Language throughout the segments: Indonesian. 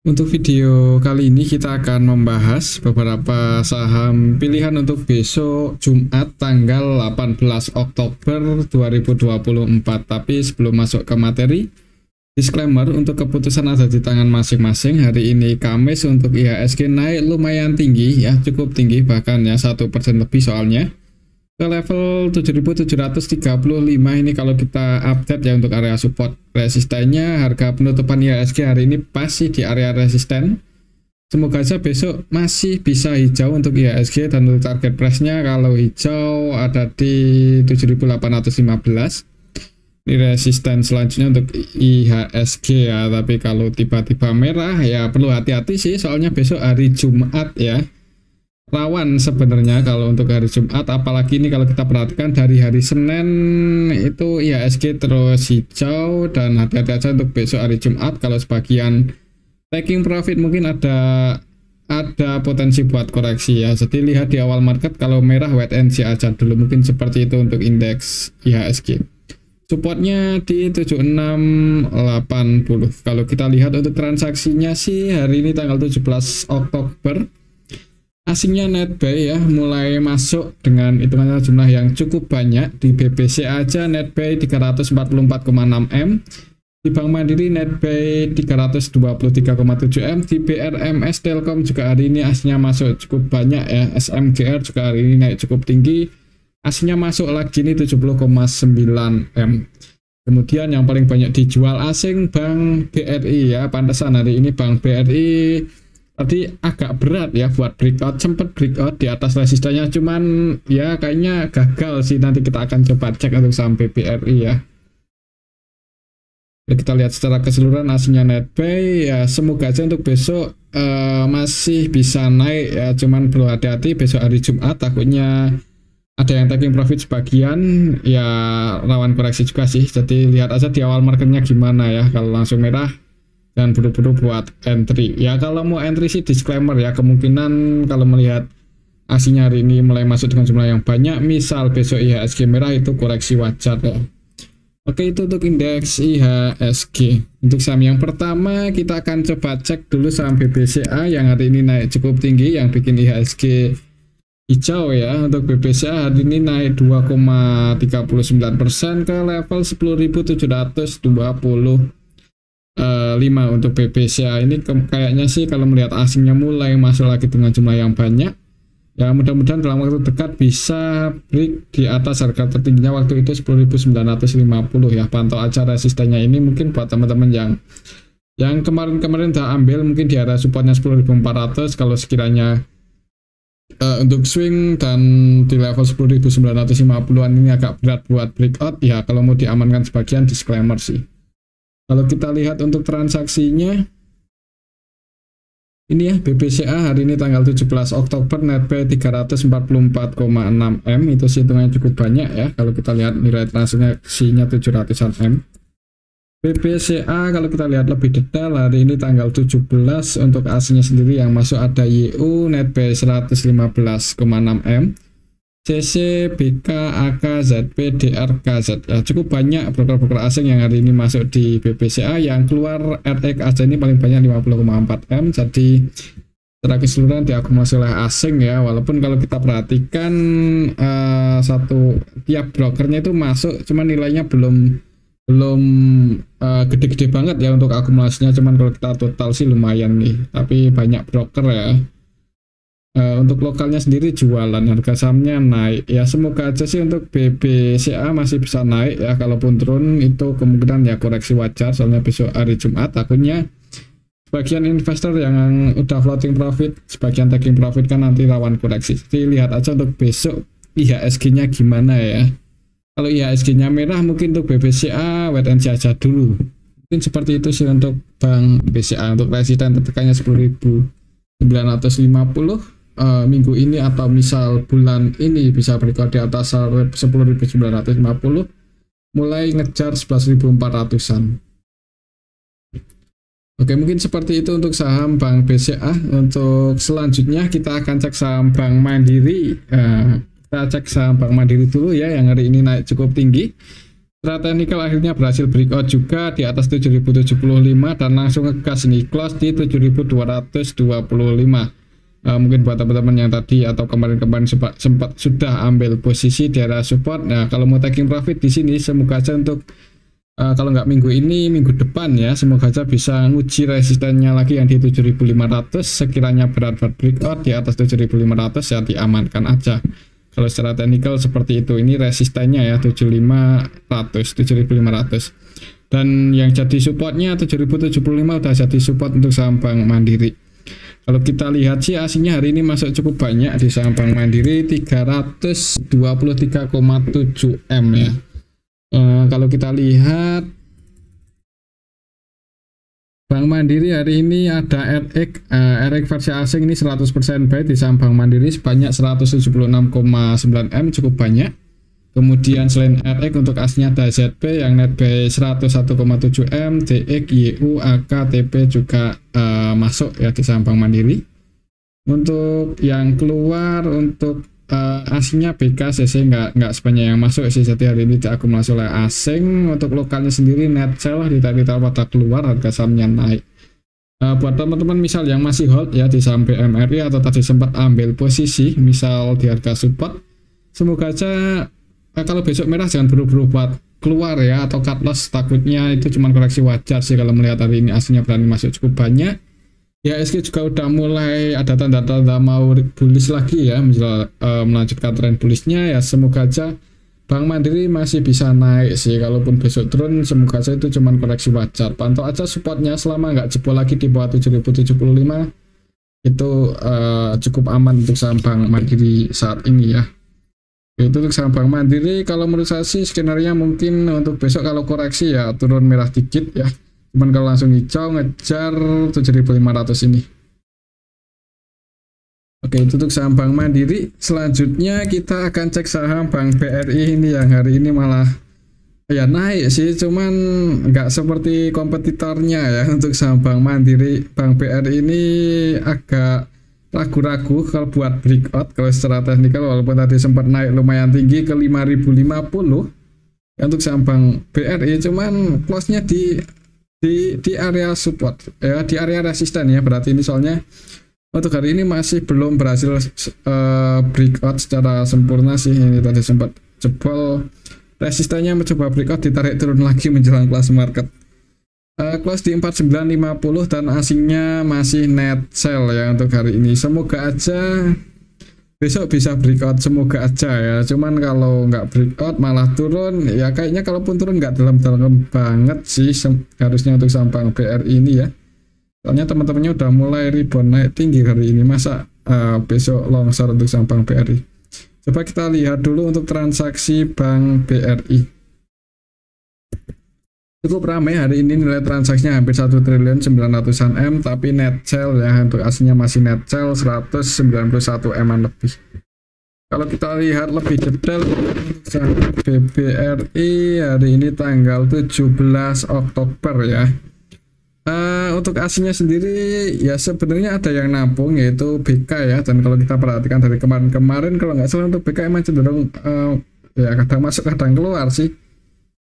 Untuk video kali ini kita akan membahas beberapa saham pilihan untuk besok Jumat tanggal 18 Oktober 2024. Tapi sebelum masuk ke materi, disclaimer untuk keputusan ada di tangan masing-masing. Hari ini Kamis untuk IHSG naik lumayan tinggi ya, cukup tinggi bahkan ya 1% lebih soalnya. Ke level 7.735 ini kalau kita update ya untuk area support resistennya. Harga penutupan IHSG hari ini pasti di area resisten. Semoga saja besok masih bisa hijau untuk IHSG, dan untuk target price-nya kalau hijau ada di 7.815. Ini resisten selanjutnya untuk IHSG ya, tapi kalau tiba-tiba merah ya perlu hati-hati sih, soalnya besok hari Jumat ya. Rawan sebenarnya kalau untuk hari Jumat, apalagi ini kalau kita perhatikan dari hari Senin itu IHSG terus hijau, dan hati-hati aja untuk besok hari Jumat. Kalau sebagian taking profit mungkin ada potensi buat koreksi ya, jadi lihat di awal market. Kalau merah wait and see aja dulu, mungkin seperti itu untuk indeks IHSG. Supportnya di 7680. Kalau kita lihat untuk transaksinya sih hari ini tanggal 17 Oktober, asingnya net buy ya mulai masuk dengan hitungan jumlah yang cukup banyak. Di BBC aja net buy 344,6 M, di Bank Mandiri net buy 323,7 M, di BRMS Telkom juga hari ini asingnya masuk cukup banyak ya. SMGR juga hari ini naik cukup tinggi, asingnya masuk lagi ini 70,9 M. Kemudian yang paling banyak dijual asing Bank BRI ya, pantesan hari ini Bank BRI tadi agak berat ya buat breakout, sempat breakout di atas resistennya, cuman ya kayaknya gagal sih. Nanti kita akan coba cek untuk saham BBRI ya. Kita lihat secara keseluruhan aslinya net buy ya, semoga aja untuk besok masih bisa naik ya, cuman perlu hati-hati besok hari Jumat, takutnya ada yang taking profit sebagian ya, rawan koreksi juga sih. Jadi lihat aja di awal marketnya gimana ya, kalau langsung merah dan buru-buru buat entry ya. Kalau mau entry sih disclaimer ya, kemungkinan kalau melihat aslinya hari ini mulai masuk dengan jumlah yang banyak, misal besok IHSG merah, itu koreksi wajar ya. Oke, itu untuk indeks IHSG. Untuk saham yang pertama kita akan coba cek dulu saham BBCA yang hari ini naik cukup tinggi, yang bikin IHSG hijau ya. Untuk BBCA hari ini naik 2,39% ke level 10.725. Untuk BBCA ini kayaknya sih kalau melihat asingnya mulai masuk lagi dengan jumlah yang banyak ya, mudah-mudahan dalam waktu dekat bisa break di atas harga tertingginya waktu itu 10.950 ya. Pantau aja resistennya ini, mungkin buat teman-teman yang kemarin udah ambil mungkin di area supportnya 10.400. kalau sekiranya untuk swing dan di level 10.950an ini agak berat buat breakout ya, kalau mau diamankan sebagian disclaimer sih. Kalau kita lihat untuk transaksinya ini ya, BBCA hari ini tanggal 17 Oktober net buy 344,6 M, itu sih hitungannya cukup banyak ya. Kalau kita lihat nilai transaksinya 700-an M. BBCA kalau kita lihat lebih detail hari ini tanggal 17 untuk aslinya sendiri yang masuk ada YU net buy 115,6 M, CC, BK, AK, ZP, DR, KZ ya, cukup banyak broker-broker asing yang hari ini masuk di BBCA. Yang keluar RX aja ini paling banyak 50,4 M, jadi secara keseluruhan diakumulasi oleh asing ya. Walaupun kalau kita perhatikan tiap brokernya itu masuk, cuman nilainya belum gede-gede banget ya untuk akumulasinya, cuman kalau kita total sih lumayan nih, tapi banyak broker ya. Untuk lokalnya sendiri jualan, harga sahamnya naik ya, semoga aja sih untuk BBCA masih bisa naik ya. Kalaupun turun itu kemungkinan ya koreksi wajar, soalnya besok hari Jumat takutnya sebagian investor yang udah floating profit, sebagian taking profit kan nanti rawan koreksi. Jadi lihat aja untuk besok IHSG nya gimana ya. Kalau IHSG nya merah mungkin untuk BBCA wait and see aja dulu, mungkin seperti itu sih untuk Bank BCA. Untuk resisten tertekannya 10.950 minggu ini, atau misal bulan ini bisa breakout di atas 10.950 mulai ngejar 11.400an. Oke, mungkin seperti itu untuk saham Bank BCA. Untuk selanjutnya kita akan cek saham Bank Mandiri. Kita cek saham Bank Mandiri dulu ya, yang hari ini naik cukup tinggi. Secara teknikal akhirnya berhasil breakout juga di atas 7075 dan langsung ngegas nih, close di 7225. Mungkin buat teman-teman yang tadi atau kemarin-kemarin sempat sudah ambil posisi di area support. Nah, kalau mau taking profit di sini, semoga aja untuk kalau nggak minggu ini, minggu depan ya, semoga aja bisa nguji resistennya lagi yang di 7500. Sekiranya berat breakout di atas 7500 ya diamankan aja. Kalau secara teknikal seperti itu, ini resistennya ya 7500. Dan yang jadi supportnya 7075 udah jadi support untuk saham Bank Mandiri. Kalau kita lihat sih aslinya hari ini masuk cukup banyak di saham Bank Mandiri, 323,7 M ya. Kalau kita lihat Bank Mandiri hari ini ada RX versi asing ini 100% buy di saham Bank Mandiri sebanyak 176,9 M, cukup banyak. Kemudian selain RX untuk aslinya ada ZP yang net buy 101,7 M, DX, YU, AK, TP juga masuk ya di saham Bank Mandiri. Untuk yang keluar untuk aslinya BK, CC nggak sebanyak yang masuk sih, jadi hari ini diakumulasi oleh asing. Untuk lokalnya sendiri net sell ditarik pada keluar, harga sahamnya naik. Buat teman-teman misal yang masih hold ya di saham BMRI atau tadi sempat ambil posisi misal di harga support, semoga aja kalau besok merah jangan buru-buru buat keluar ya, atau cut loss, takutnya itu cuma koreksi wajar sih kalau melihat hari ini aslinya berani masuk cukup banyak. Ya SG juga udah mulai ada tanda-tanda mau bullish lagi ya, melanjutkan tren bullishnya ya. Semoga aja Bank Mandiri masih bisa naik sih, kalaupun besok turun semoga aja itu cuma koreksi wajar. Pantau aja supportnya, selama nggak jebol lagi di bawah 7075 itu cukup aman untuk saham Bank Mandiri saat ini ya. Itu untuk saham Bank Mandiri. Kalau menurut saya sih skenario mungkin untuk besok kalau koreksi ya turun merah dikit ya, cuman kalau langsung hijau ngejar 7500 ini. Oke, itu untuk saham Bank Mandiri. Selanjutnya kita akan cek saham Bank BRI ini yang hari ini malah ya naik sih, cuman nggak seperti kompetitornya ya. Untuk saham Bank Mandiri, Bank BRI ini agak ragu-ragu kalau buat breakout. Kalau secara teknikal walaupun tadi sempat naik lumayan tinggi ke 5050 ya, untuk saham Bank BRI cuman close-nya di area support ya, di area resisten ya. Berarti ini soalnya untuk hari ini masih belum berhasil breakout secara sempurna sih. Ini tadi sempat jebol resistennya, mencoba breakout, ditarik turun lagi menjelang close market. Close di 4950 dan asingnya masih net sell ya untuk hari ini. Semoga aja besok bisa breakout, semoga aja ya. Cuman kalau nggak breakout malah turun ya, kayaknya kalaupun turun nggak dalam-dalam banget sih harusnya untuk saham Bank BRI ini ya. Soalnya teman-temannya udah mulai rebound naik tinggi hari ini, masa besok longsor untuk saham Bank BRI. Coba kita lihat dulu untuk transaksi Bank BRI. Cukup ramai hari ini, nilai transaksinya hampir 1.900.000 M, tapi net sell ya, untuk aslinya masih net sell 191 M lebih. Kalau kita lihat lebih detail BBRI hari ini tanggal 17 Oktober ya. Untuk aslinya sendiri ya sebenarnya ada yang nampung yaitu BK ya, dan kalau kita perhatikan dari kemarin-kemarin kalau nggak salah untuk BK emang cenderung ya kadang masuk kadang keluar sih.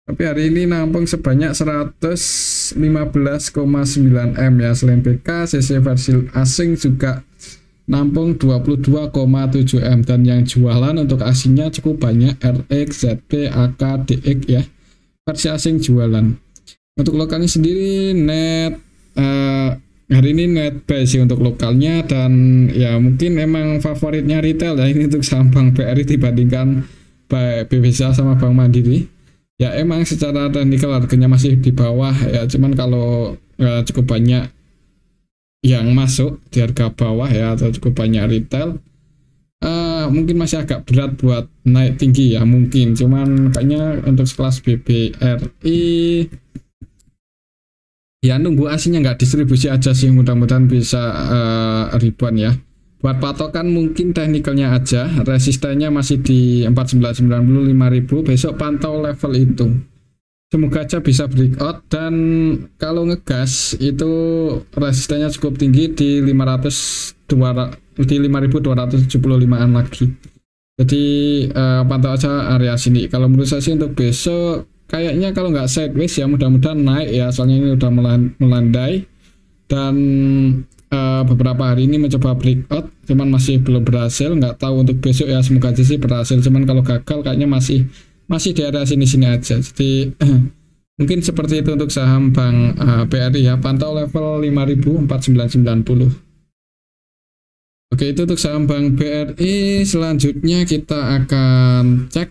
Tapi hari ini nampung sebanyak 115,9 M ya. Selain BK, CC versi asing juga nampung 22,7 M, dan yang jualan untuk asingnya cukup banyak, RX, ZP, AK, DX ya. Versi asing jualan. Untuk lokalnya sendiri net hari ini net buy sih untuk lokalnya, dan ya mungkin emang favoritnya retail ya ini untuk saham Bank BRI dibandingkan BBCA sama Bank Mandiri. Ya emang secara teknikal harganya masih di bawah ya, cuman kalau cukup banyak yang masuk di harga bawah ya, atau cukup banyak retail, mungkin masih agak berat buat naik tinggi ya mungkin. Cuman kayaknya untuk kelas BBRI ya nunggu aslinya nggak distribusi aja sih, mudah-mudahan bisa rebound ya. Buat patokan mungkin teknikalnya aja, resistennya masih di 4995.000, besok pantau level itu. Semoga aja bisa breakout, dan kalau ngegas itu resistennya cukup tinggi di 5.275-an lagi. Jadi pantau aja area sini. Kalau menurut saya sih untuk besok kayaknya kalau nggak sideways ya mudah-mudahan naik ya, soalnya ini udah melandai dan beberapa hari ini mencoba breakout cuman masih belum berhasil. Nggak tahu untuk besok ya, semoga aja sih berhasil, cuman kalau gagal kayaknya masih di area sini-sini aja. Jadi mungkin seperti itu untuk saham Bank BRI ya, pantau level 5.4990. Oke, itu untuk saham Bank BRI. Selanjutnya kita akan cek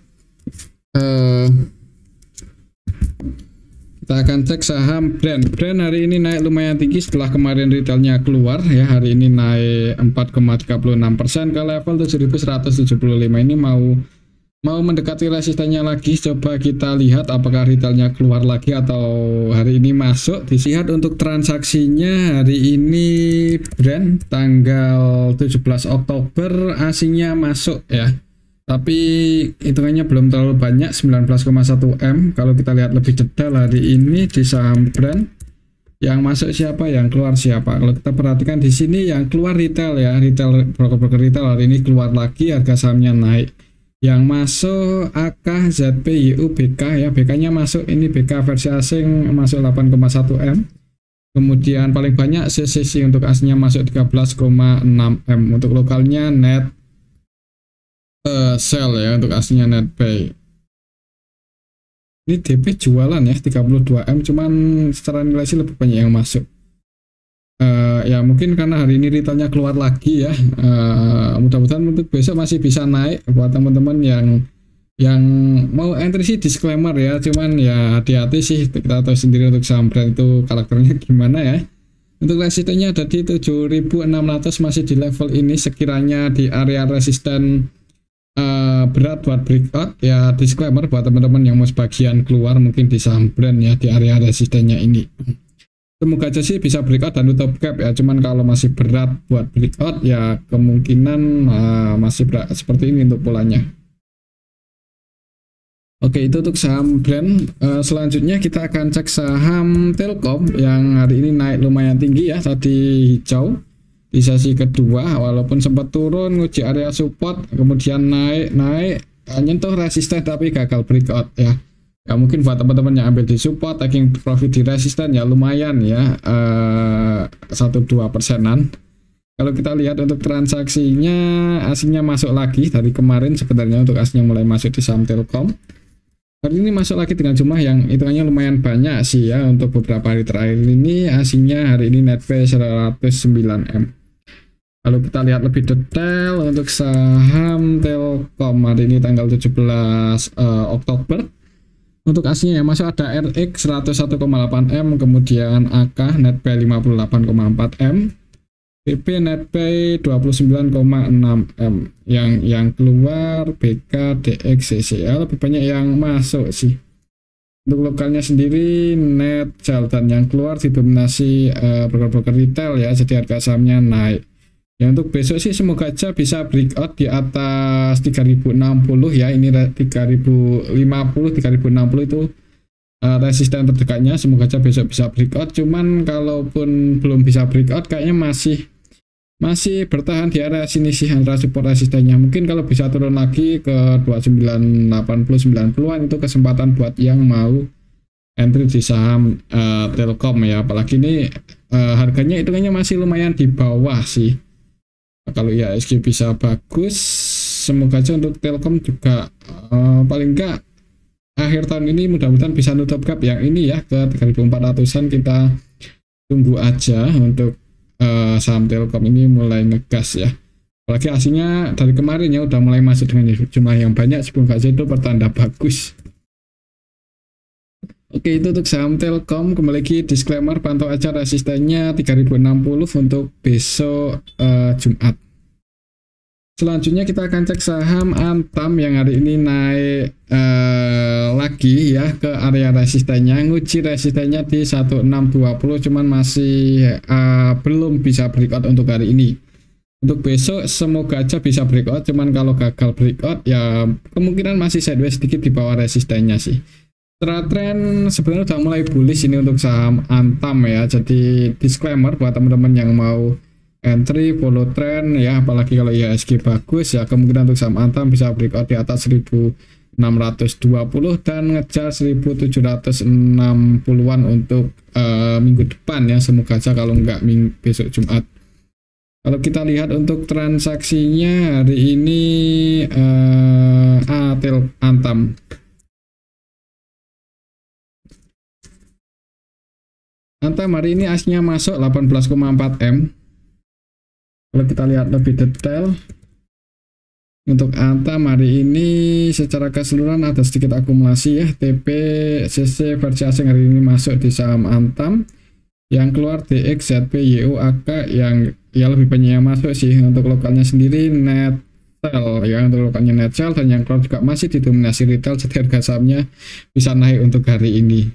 saham Brand hari ini naik lumayan tinggi setelah kemarin retailnya keluar ya. Hari ini naik 4,36% ke level 7.175. Ini mau mendekati resistennya lagi. Coba kita lihat apakah retailnya keluar lagi atau hari ini masuk. Dilihat untuk transaksinya hari ini Brand tanggal 17 Oktober asingnya masuk ya, tapi hitungannya belum terlalu banyak, 19,1 M. Kalau kita lihat lebih detail hari ini di saham Brand, yang masuk siapa, yang keluar siapa. Kalau kita perhatikan di sini yang keluar retail ya, broker retail hari ini keluar lagi, harga sahamnya naik. Yang masuk AK, ZP, YU, BK ya, BK-nya masuk, ini BK versi asing masuk 8,1 M. Kemudian paling banyak CCC untuk aslinya masuk 13,6 M. Untuk lokalnya Net Sell ya, untuk aslinya NetPay. Ini DP jualan ya 32 M, cuman secara nilai sih lebih banyak yang masuk. Ya mungkin karena hari ini retailnya keluar lagi ya, mudah-mudahan untuk besok masih bisa naik. Buat teman-teman yang mau entry sih disclaimer ya, cuman ya hati-hati sih, kita tahu sendiri untuk saham Brand itu karakternya gimana ya. Untuk resistennya ada di 7.600, masih di level ini, sekiranya di area resisten berat buat breakout ya. Disclaimer buat teman-teman yang mau sebagian keluar mungkin di saham Brand ya, di area resistennya ini. Semoga aja sih bisa breakout dan tutup gap ya, cuman kalau masih berat buat breakout ya kemungkinan masih berat seperti ini untuk polanya. Oke, itu untuk saham Brand. Selanjutnya kita akan cek saham Telkom yang hari ini naik lumayan tinggi ya, tadi hijau di sesi kedua, walaupun sempat turun nguji area support, kemudian naik nyentuh resisten tapi gagal breakout ya. Ya mungkin buat teman-teman yang ambil di support, taking profit di resisten ya lumayan ya, 1-2%. Kalau kita lihat untuk transaksinya, asingnya masuk lagi dari kemarin sebenarnya, untuk asingnya mulai masuk di saham Telkom. Hari ini masuk lagi dengan jumlah yang hitungannya lumayan banyak sih ya. Untuk beberapa hari terakhir ini asingnya hari ini NetPay 109 M. Kalau kita lihat lebih detail untuk saham Telkom hari ini tanggal 17 Oktober. Untuk aslinya yang masuk ada RX 101,8 M, kemudian AK NetPay 58,4 M, PP NetPay 29,6 M. Yang keluar BK, DX, CCL, lebih banyak yang masuk sih. Untuk lokalnya sendiri Net Sell, dan yang keluar didominasi broker-broker retail ya, jadi harga sahamnya naik. Ya untuk besok sih semoga aja bisa breakout di atas 3060 ya. Ini 3050, 3060 itu resisten terdekatnya. Semoga aja besok bisa breakout. Cuman kalaupun belum bisa breakout kayaknya masih bertahan di area sini sih, antara support resistennya. Mungkin kalau bisa turun lagi ke 2980 90-an itu kesempatan buat yang mau entry di saham Telkom ya. Apalagi ini harganya itu kayaknya masih lumayan di bawah sih. Kalau IHSG bisa bagus, semoga aja untuk Telkom juga paling enggak akhir tahun ini mudah-mudahan bisa nutup gap yang ini ya ke 3.400-an. Kita tunggu aja untuk saham Telkom ini mulai ngegas ya. Apalagi aslinya dari kemarin ya udah mulai masuk dengan jumlah yang banyak, semoga aja itu pertanda bagus. Oke, itu untuk saham Telkom. Kembali lagi disclaimer, pantau aja resistennya 3060 untuk besok Jumat. Selanjutnya kita akan cek saham Antam yang hari ini naik lagi ya ke area resistennya, nguji resistennya di 1620, cuman masih belum bisa breakout untuk hari ini. Untuk besok semoga aja bisa breakout, cuman kalau gagal breakout ya kemungkinan masih sideways sedikit di bawah resistennya sih. Secara tren sebenarnya udah mulai bullish ini untuk saham Antam ya. Jadi disclaimer buat teman-teman yang mau entry follow trend ya, apalagi kalau IHSG bagus ya, kemungkinan untuk saham Antam bisa breakout di atas 1050 4.620 dan ngejar 1.760-an untuk minggu depan ya. Semoga aja kalau nggak besok Jumat. Kalau kita lihat untuk transaksinya hari ini Antam. Antam hari ini asnya masuk 18,4 M. Kalau kita lihat lebih detail untuk Antam hari ini secara keseluruhan ada sedikit akumulasi ya. TP CC versi asing hari ini masuk di saham Antam. Yang keluar DX, ZP, YU, AK yang ya lebih banyak yang masuk sih. Untuk lokalnya sendiri Netcell ya, untuk lokalnya Netcell, dan yang keluar juga masih didominasi retail, jadi harga sahamnya bisa naik untuk hari ini.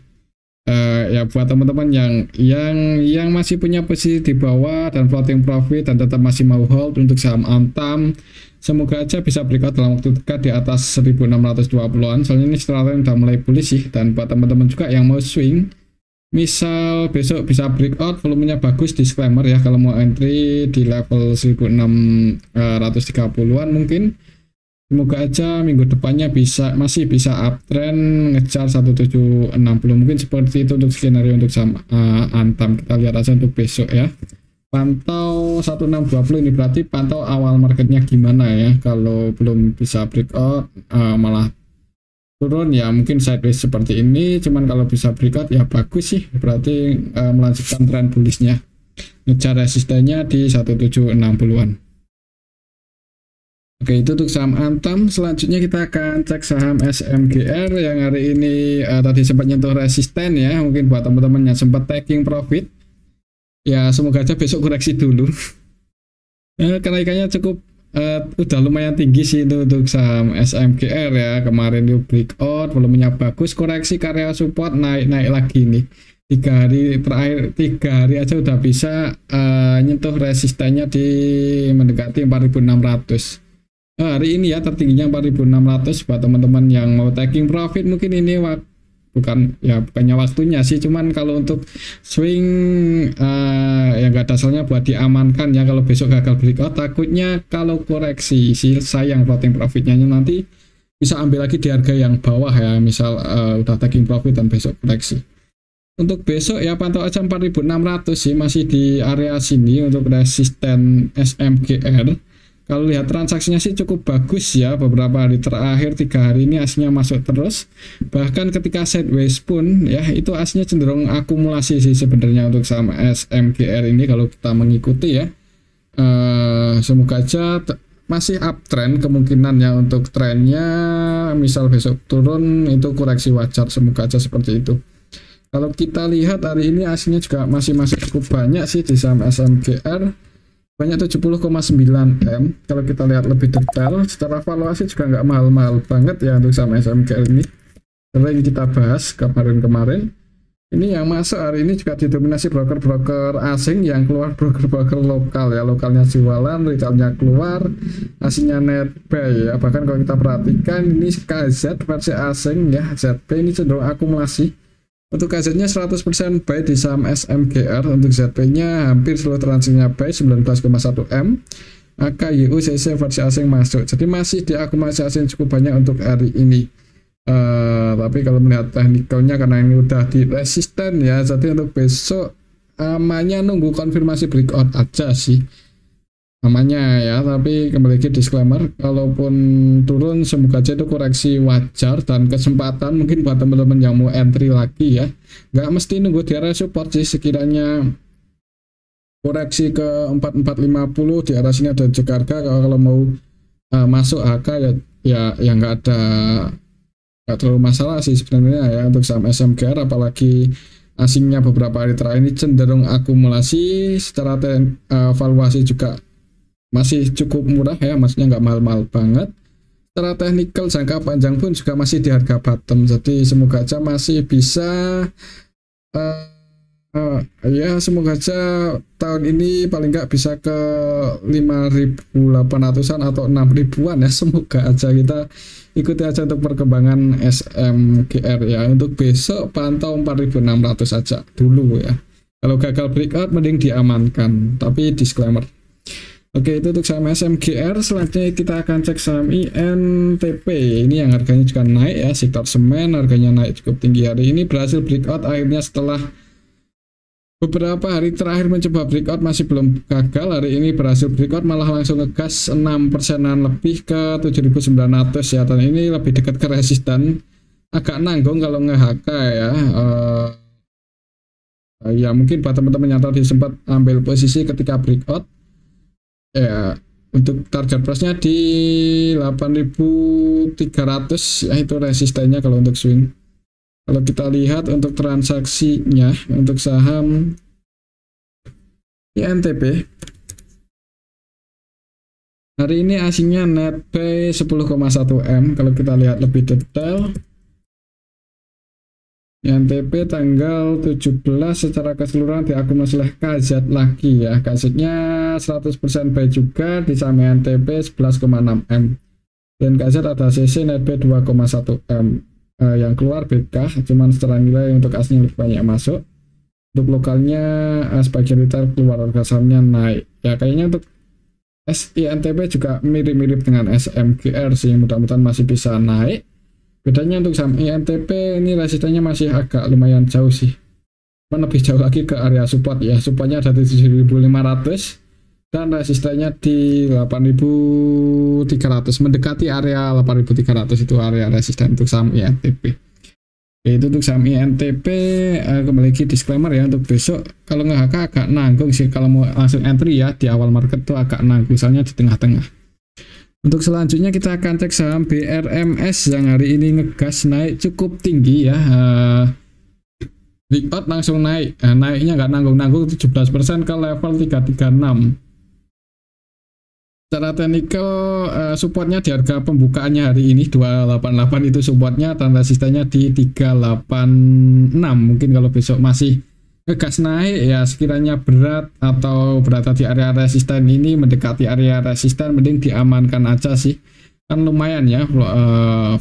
Ya buat teman-teman yang masih punya posisi di bawah dan floating profit dan tetap masih mau hold untuk saham Antam, semoga aja bisa breakout dalam waktu dekat di atas 1620-an. Soalnya ini strategi udah mulai bullish sih. Dan buat teman-teman juga yang mau swing, misal besok bisa breakout, volumenya bagus, disclaimer ya, kalau mau entry di level 1630-an mungkin. Semoga aja minggu depannya masih bisa uptrend ngejar 1760, mungkin seperti itu untuk skenario untuk saham Antam. Kita lihat aja untuk besok ya. Pantau 1620 ini berarti pantau awal marketnya gimana ya. Kalau belum bisa breakout malah turun ya, mungkin sideways seperti ini. Cuman kalau bisa breakout ya bagus sih, berarti melanjutkan tren bullishnya, ngejar resistennya di 1760-an. Oke, itu untuk saham Antam. Selanjutnya kita akan cek saham SMGR yang hari ini tadi sempat nyentuh resisten ya. Mungkin buat teman-teman yang sempat taking profit, ya semoga aja besok koreksi dulu. Kenaikannya cukup udah lumayan tinggi sih itu untuk saham SMGR ya. Kemarin itu breakout, volumenya bagus, koreksi karya support, naik lagi nih. 3 hari aja udah bisa nyentuh resistennya di mendekati 4.600. Hari ini ya tertingginya 4.600. Buat teman-teman yang mau taking profit, mungkin ini bukannya waktunya sih, cuman kalau untuk swing yang gak ada asalnya buat diamankan ya. Kalau besok gagal breakout, takutnya kalau koreksi sih sayang floating profitnya, nanti bisa ambil lagi di harga yang bawah ya, misal udah taking profit dan besok koreksi. Untuk besok ya pantau aja 4.600 sih, masih di area sini untuk resisten SMGR. Kalau lihat transaksinya sih cukup bagus ya, beberapa hari terakhir 3 hari ini asnya masuk terus. Bahkan ketika sideways pun ya itu asnya cenderung akumulasi sih sebenarnya untuk saham SMGR ini kalau kita mengikuti ya. Semoga aja masih uptrend kemungkinannya untuk trennya, misal besok turun itu koreksi wajar, semoga aja seperti itu. Kalau kita lihat hari ini aslinya juga masih cukup banyak sih di saham SMGR, banyak 70,9 M. Kalau kita lihat lebih detail, secara valuasi juga nggak mahal-mahal banget ya untuk saham SMGR ini. Sering kita bahas kemarin-kemarin. Ini yang masuk hari ini juga didominasi broker-broker asing, yang keluar broker-broker lokal ya. Lokalnya jualan, retailnya keluar, aslinya netbuy ya. Bahkan kalau kita perhatikan ini KZ versi asing ya, ZP ini cenderung akumulasi. Untuk KZ-nya 100% buy di saham SMGR. Untuk ZP-nya hampir seluruh transaksinya buy 19,1 M. AKYU CC versi asing masuk. Jadi masih diakumulasi asing cukup banyak untuk hari ini. Tapi kalau melihat teknikalnya, karena ini udah di resisten ya, jadi untuk besok amannya nunggu konfirmasi breakout aja sih namanya ya. Tapi kembali lagi disclaimer, kalaupun turun semoga aja itu koreksi wajar dan kesempatan mungkin buat teman-teman yang mau entry lagi ya. Nggak mesti nunggu di area support sih, sekiranya koreksi ke 4450 di arah sini ada Jakarta. Kalau mau masuk AK ya nggak terlalu masalah sih sebenarnya ya untuk saham SMGR. Apalagi asingnya beberapa hari terakhir ini cenderung akumulasi, secara valuasi juga masih cukup murah ya, maksudnya nggak mahal-mahal banget. Secara teknikal jangka panjang pun juga masih di harga bottom, jadi semoga aja masih bisa ya semoga aja tahun ini paling nggak bisa ke 5.800-an atau 6.000-an ya. Semoga aja, kita ikuti aja untuk perkembangan SMGR ya. Untuk besok pantau 4.600 aja dulu ya. Kalau gagal breakout mending diamankan, tapi disclaimer. Oke, itu untuk saham SMGR. Selanjutnya kita akan cek saham INTP. Ini yang harganya juga naik ya, sektor semen harganya naik cukup tinggi hari ini, berhasil breakout akhirnya setelah beberapa hari terakhir mencoba breakout masih belum gagal. Hari ini berhasil breakout, malah langsung ngegas 6%-an lebih ke 7.900 ya, dan ini lebih dekat ke resisten, agak nanggung kalau nge-HK ya. Ya mungkin buat teman-teman yang tadi sempat ambil posisi ketika breakout ya, untuk target price-nya di 8.300 ya, itu resistennya kalau untuk swing. Kalau kita lihat untuk transaksinya untuk saham INTP hari ini asingnya net pay 10,1 M. Kalau kita lihat lebih detail, INTP tanggal 17 secara keseluruhan diakumulasi oleh KZ lagi ya. KZ-nya 100% buy juga di saham INTP 11,6 M. Dan KZ ada CC net pay 2,1 M. Yang keluar BK, cuman secara nilai untuk asing lebih banyak masuk. Untuk lokalnya sebagian retail keluar, harga sahamnya naik. Ya kayaknya untuk INTP juga mirip-mirip dengan SMGR sih, mudah-mudahan masih bisa naik. Bedanya untuk saham INTP ini resistennya masih agak lumayan jauh sih, lebih jauh lagi ke area support ya. Supportnya ada di 7.500 dan resistennya di 8.300, mendekati area 8.300 itu area resisten untuk saham INTP. Itu untuk saham INTP. Kembali lagi disclaimer ya, untuk besok kalau nge-HK agak nanggung sih, kalau mau langsung entry ya di awal market tuh agak nanggung, misalnya di tengah-tengah. Untuk selanjutnya kita akan cek saham BRMS yang hari ini ngegas naik cukup tinggi ya. Breakout langsung naik, naiknya nggak nanggung-nanggung 17% ke level 336. Secara teknikal supportnya di harga pembukaannya hari ini 288 itu supportnya, dan resistennya di 386. Mungkin kalau besok masih ngegas naik ya, sekiranya berat atau berada di area resisten ini, mendekati area resisten, mending diamankan aja sih, kan lumayan ya,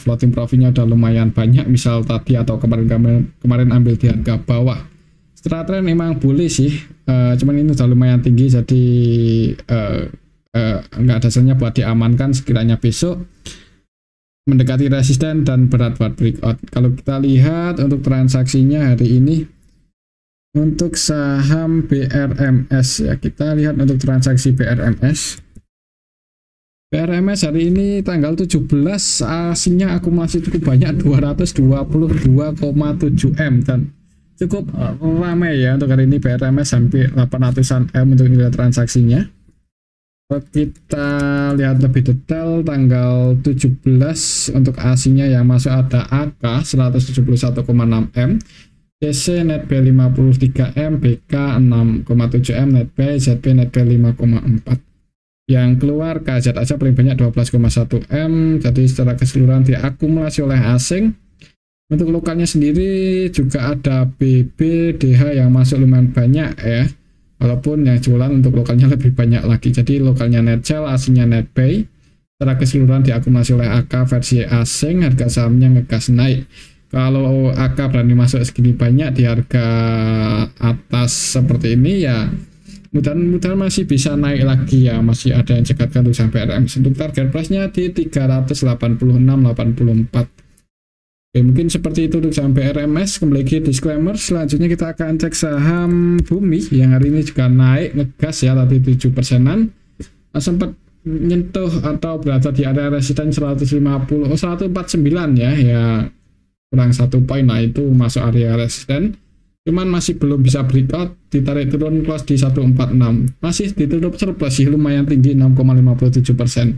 floating profitnya udah lumayan banyak. Misal tadi atau kemarin ambil di harga bawah, secara tren memang bullish sih, cuman ini udah lumayan tinggi, jadi nggak dasarnya buat diamankan sekiranya besok mendekati resisten dan berat buat breakout. Kalau kita lihat untuk transaksinya hari ini untuk saham BRMS ya, kita lihat untuk transaksi BRMS hari ini tanggal 17 asingnya akumulasi cukup banyak 222,7 M, dan cukup ramai ya untuk hari ini BRMS, hampir 800-an M untuk nilai transaksinya. Kalau kita lihat lebih detail tanggal 17 untuk asingnya yang masuk ada AK 171,6 M, CC net B 53 M, BK 6,7 M net B, ZB net B 5,4. Yang keluar KZ aja paling banyak 12,1 M. Jadi secara keseluruhan diakumulasi oleh asing. Untuk lokalnya sendiri juga ada BB, DH yang masuk lumayan banyak ya, walaupun yang jualan untuk lokalnya lebih banyak lagi. Jadi lokalnya net sell, asingnya net buy. Secara keseluruhan diakumulasi oleh AK versi asing, harga sahamnya ngegas naik. Kalau AK berani masuk segini banyak di harga atas seperti ini ya, mudah-mudahan masih bisa naik lagi ya, masih ada yang cekatkan untuk sampai RMS. Untuk target price-nya di 386,84. Oke, mungkin seperti itu untuk sampai RMS. Kembali lagi disclaimer, selanjutnya kita akan cek saham Bumi yang hari ini juga naik ngegas ya, tadi 7%-an, sempat nyentuh atau berada di area resisten 149 ya, kurang 1 poin, nah itu masuk area resisten, cuman masih belum bisa breakout, ditarik turun close di 146, masih ditutup surplus sih lumayan tinggi 6,57%.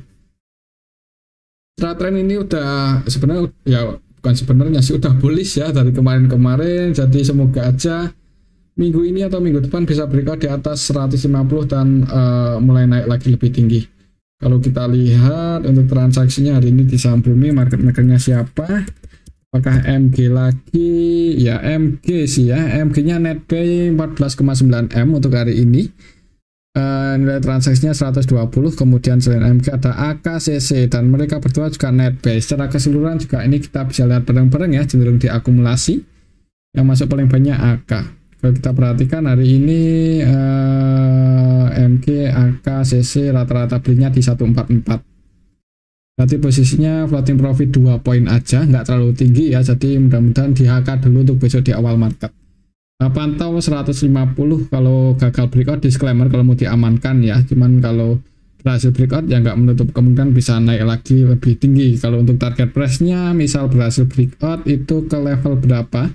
Secara tren ini udah sebenarnya ya, bukan sebenarnya sih, udah bullish ya dari kemarin-kemarin, jadi semoga aja minggu ini atau minggu depan bisa breakout di atas 150 dan mulai naik lagi lebih tinggi. Kalau kita lihat untuk transaksinya hari ini di saham Bumi, market makernya siapa? Apakah MG lagi? Ya MG sih ya, MG-nya net pay 14,9 M untuk hari ini. Nilai transaksinya 120, kemudian selain MG ada AKCC, dan mereka berdua juga net pay. Secara keseluruhan juga ini kita bisa lihat bareng-bareng ya, cenderung diakumulasi. Yang masuk paling banyak AK. Kalau kita perhatikan hari ini MG, AK, CC rata-rata belinya di 144. Berarti posisinya floating profit 2 poin aja, nggak terlalu tinggi ya. Jadi mudah-mudahan di HK dulu untuk besok di awal market. Pantau 150 kalau gagal breakout, disclaimer kalau mau diamankan ya. Cuman kalau berhasil breakout ya nggak menutup kemungkinan bisa naik lagi lebih tinggi. Kalau untuk target price-nya misal berhasil breakout itu ke level berapa?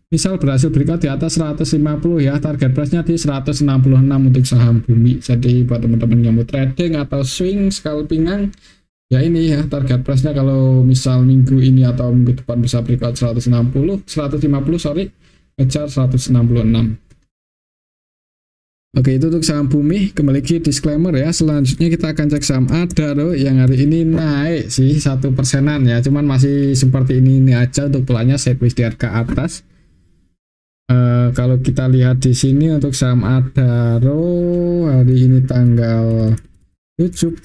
Misal berhasil breakout di atas 150 ya, target price-nya di 166 untuk saham bumi. Jadi buat teman-teman yang mau trading atau swing scalpingan ya ini ya target price-nya, kalau misal minggu ini atau minggu depan bisa breakout 150 sorry, ngejar 166. Oke, itu untuk saham bumi. Kembali ke disclaimer ya. Selanjutnya kita akan cek saham Adaro yang hari ini naik sih 1%-an ya, cuman masih seperti ini aja untuk polanya sideways di harga atas. Kalau kita lihat di sini untuk saham Adaro hari ini tanggal 17,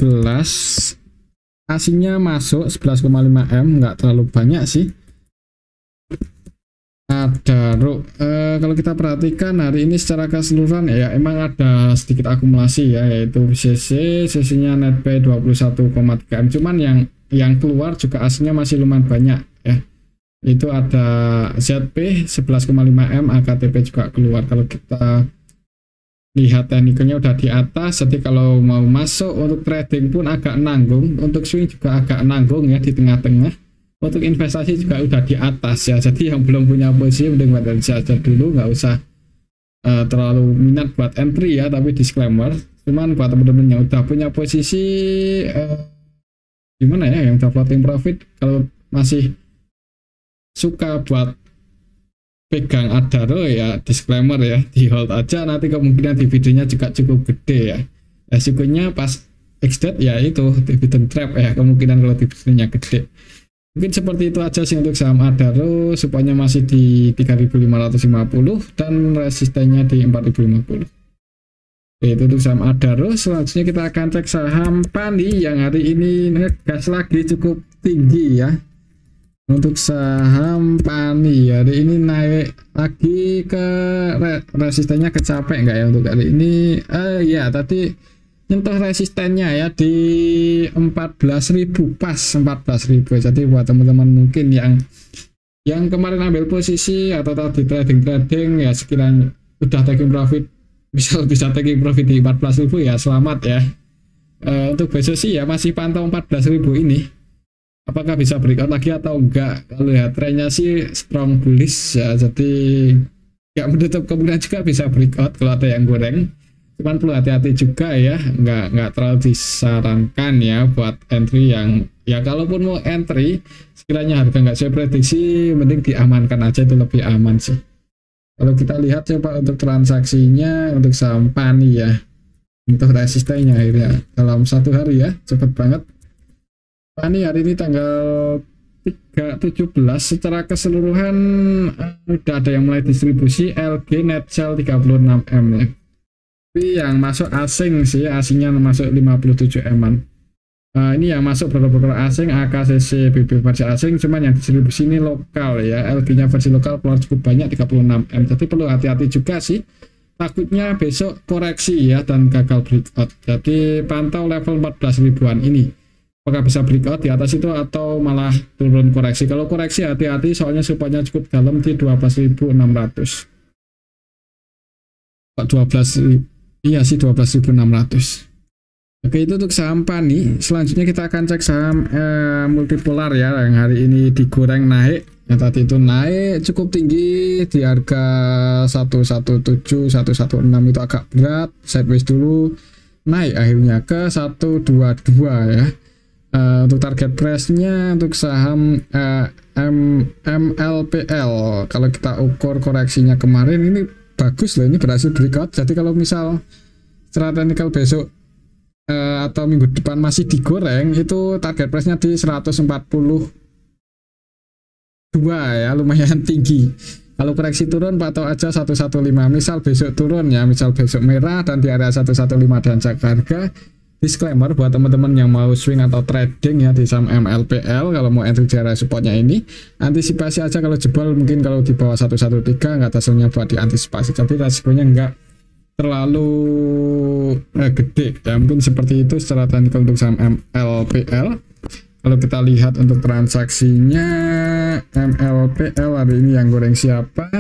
asingnya masuk 11,5 M, nggak terlalu banyak sih. Adaro kalau kita perhatikan hari ini secara keseluruhan ya emang ada sedikit akumulasi ya, yaitu CC-nya net buy 21,3 M, cuman yang keluar juga aslinya masih lumayan banyak ya. Itu ada ZP 11,5 M, AKTP juga keluar. Kalau kita lihat teknikalnya udah di atas, jadi kalau mau masuk untuk trading pun agak nanggung, untuk swing juga agak nanggung ya di tengah-tengah. Untuk investasi juga udah di atas ya, jadi yang belum punya posisi mending wait and see aja dulu, nggak usah terlalu minat buat entry ya, tapi disclaimer. Cuman buat teman-teman yang udah punya posisi gimana ya, yang udah floating profit, kalau masih suka buat pegang Adaro ya disclaimer ya, di hold aja, nanti kemungkinan dividennya juga cukup gede ya. Resikonya pas exit ya itu dividend trap ya, kemungkinan kalau dividennya gede. Mungkin seperti itu aja sih untuk saham Adaro, supaya masih di 3.550 dan resistennya di 4.050. Itu untuk saham Adaro. Selanjutnya kita akan cek saham Pani yang hari ini ngegas lagi cukup tinggi ya. Untuk saham Pani hari ini naik lagi ke resistennya, kecapek nggak ya untuk hari ini? Ya tadi nyentuh resistennya ya di 14.000 pas 14.000. Jadi buat teman-teman mungkin yang kemarin ambil posisi atau tadi trading ya, sekiranya udah taking profit, bisa taking profit di 14.000 ya selamat ya. Untuk besok sih ya masih pantau 14.000 ini. Apakah bisa breakout lagi atau enggak? Kalau ya trennya sih strong bullish ya, jadi nggak menutup kemungkinan juga bisa breakout kalau ada yang goreng. Cuman perlu hati-hati juga ya, nggak terlalu disarankan ya buat entry yang ya, kalaupun mau entry sekiranya harga nggak saya prediksi mending diamankan aja, itu lebih aman sih. Kalau kita lihat coba untuk transaksinya untuk saham Pani ya, untuk resistennya akhirnya dalam satu hari ya cepet banget. Pani hari ini tanggal 17 secara keseluruhan udah ada yang mulai distribusi LG net sell 36 M ya. Tapi yang masuk asing sih, asingnya masuk 57 M-an. Ini yang masuk broker-broker asing, AKCC, BB versi asing, cuman yang distribusi ini lokal ya. LG-nya versi lokal keluar cukup banyak 36 M. Jadi perlu hati-hati juga sih. Takutnya besok koreksi ya dan gagal breakout. Jadi pantau level 14 ribuan ini. Apakah bisa breakout di atas itu atau malah turun koreksi? Kalau koreksi hati-hati soalnya supaya cukup dalam di 12.600. 12.000. Iya sih 12.600. Oke, itu untuk saham Pani. Selanjutnya kita akan cek saham multipolar ya, yang hari ini digoreng naik. Yang tadi itu naik cukup tinggi di harga 117, 116 itu agak berat, sideways dulu, naik akhirnya ke 122 ya. Untuk target price-nya untuk saham MLPL, kalau kita ukur koreksinya kemarin ini bagus loh, ini berhasil breakout. Jadi kalau misal secara teknikal besok atau minggu depan masih digoreng, itu target price-nya di 142 ya, lumayan tinggi. Kalau koreksi turun patok aja 115. Misal besok turun ya, misal besok merah dan di area 115 dan jaga harga disclaimer buat teman-teman yang mau swing atau trading ya di saham MLPL, kalau mau entry di area supportnya ini, antisipasi aja kalau jebol mungkin kalau di bawah 113 nggak hasilnya buat diantisipasi, jadi resikonya nggak terlalu gede ya, mungkin seperti itu secara teknikal untuk saham MLPL. Kalau kita lihat untuk transaksinya MLPL hari ini yang goreng siapa?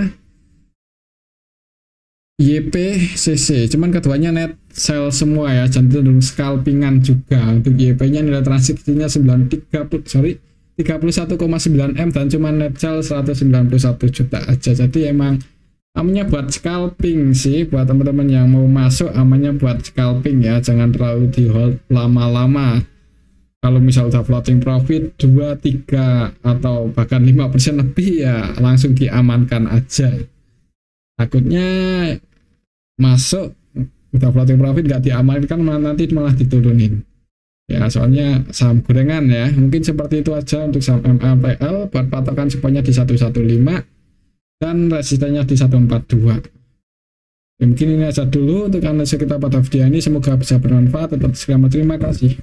YPCC, cuman keduanya net sell semua ya, cenderung scalpingan juga. Untuk YP-nya nilai transaksinya 31,9 M dan cuma net sell 191 juta aja. Jadi emang amannya buat scalping sih, buat teman-teman yang mau masuk amannya buat scalping ya, jangan terlalu di hold lama-lama. Kalau misal udah floating profit 2, 3 atau bahkan 5% lebih ya langsung diamankan aja. Takutnya masuk udah floating profit nggak diamankan nanti malah diturunin ya, soalnya saham gorengan ya. Mungkin seperti itu aja untuk saham MLPL. Buat patokan supportnya di 115 dan resistennya di 142. Mungkin ini aja dulu untuk analisa kita pada video ini, semoga bisa bermanfaat. Tetap terima kasih.